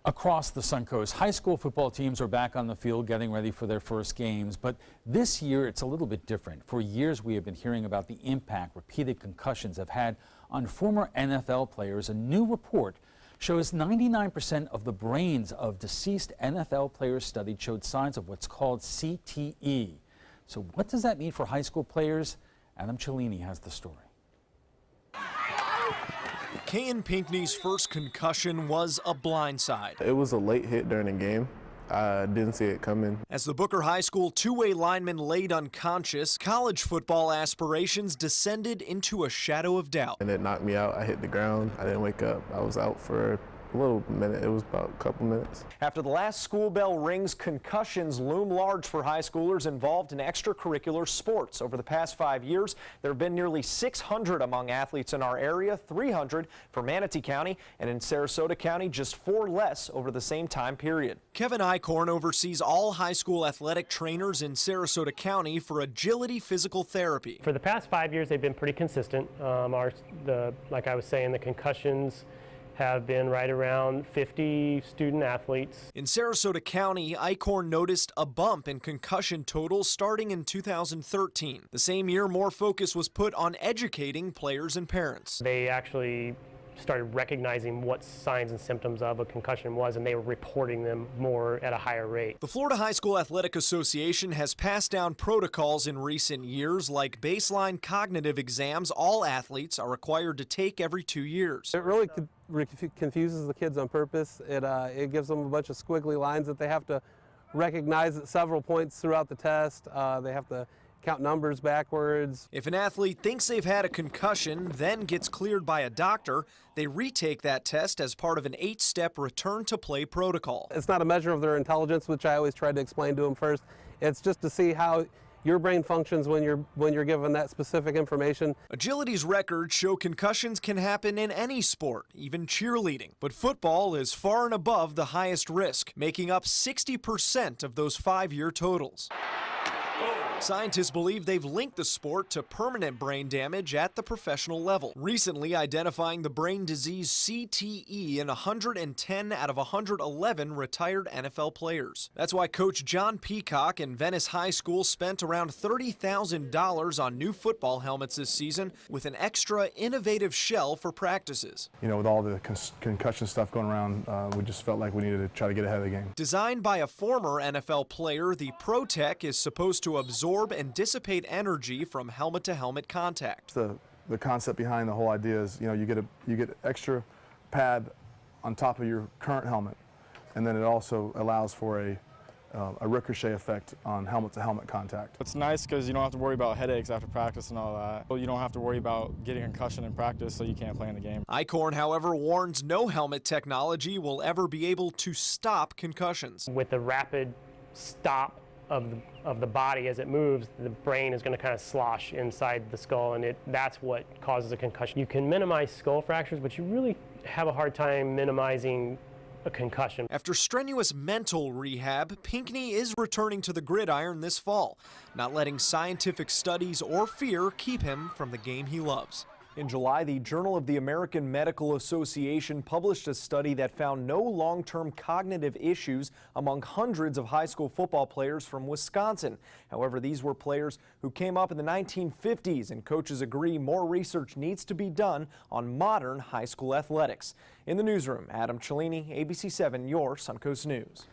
Across the Suncoast, high school football teams are back on the field getting ready for their first games, but this year it's a little bit different. For years we have been hearing about the impact repeated concussions have had on former NFL players. A new report shows 99% of the brains of deceased NFL players studied showed signs of what's called CTE. So what does that mean for high school players? Adam Cellini has the story. Cain Pinkney's first concussion was a blindside. It was a late hit during the game. I didn't see it coming. As the Booker High School two-way lineman laid unconscious, college football aspirations descended into a shadow of doubt. And it knocked me out. I hit the ground. I didn't wake up. I was out for a little minute. It was about a couple minutes. After the last school bell rings, concussions loom large for high schoolers involved in extracurricular sports. Over the past 5 years, there have been nearly 600 among athletes in our area, 300 for Manatee County, and in Sarasota County, just 4 less over the same time period. Kevin Eichhorn oversees all high school athletic trainers in Sarasota County for Agility Physical Therapy. For the past 5 years, they've been pretty consistent. Like I was saying, the concussions have been right around 50 student athletes. In Sarasota County, Eichhorn noticed a bump in concussion totals starting in 2013. The same year, more focus was put on educating players and parents. They actually started recognizing what signs and symptoms of a concussion was, and they were reporting them more at a higher rate. The Florida High School Athletic Association has passed down protocols in recent years, like baseline cognitive exams all athletes are required to take every 2 years. It really confuses the kids on purpose. It gives them a bunch of squiggly lines that they have to recognize at several points throughout the test. They have to count numbers backwards. If an athlete thinks they've had a concussion, then gets cleared by a doctor, they retake that test as part of an 8-step return to play protocol. It's not a measure of their intelligence, which I always try to explain to them first. It's just to see how your brain functions when you're given that specific information. Agility's records show concussions can happen in any sport, even cheerleading. But football is far and above the highest risk, making up 60% of those 5-year totals. Scientists believe they've linked the sport to permanent brain damage at the professional level, recently identifying the brain disease CTE in 110 out of 111 retired NFL players. That's why Coach John Peacock in Venice High School spent around $30,000 on new football helmets this season, with an extra innovative shell for practices. You know, with all the concussion stuff going around, we just felt like we needed to try to get ahead of the game. Designed by a former NFL player, the ProTech is supposed to absorb and dissipate energy from helmet-to-helmet contact. The concept behind the whole idea is, you know, you get extra pad on top of your current helmet, and then it also allows for a ricochet effect on helmet-to-helmet contact. It's nice because you don't have to worry about headaches after practice and all that. You don't have to worry about getting a concussion in practice, so you can't play in the game. Eichhorn, however, warns no helmet technology will ever be able to stop concussions. With the rapid stop of the body as it moves, the brain is going to kind of slosh inside the skull, and that's what causes a concussion. You can minimize skull fractures, but you really have a hard time minimizing a concussion. After strenuous mental rehab, Pinkney is returning to the gridiron this fall, not letting scientific studies or fear keep him from the game he loves. In July, the Journal of the American Medical Association published a study that found no long-term cognitive issues among hundreds of high school football players from Wisconsin. However, these were players who came up in the 1950s, and coaches agree more research needs to be done on modern high school athletics. In the newsroom, Adam Cellini, ABC 7, your Suncoast News.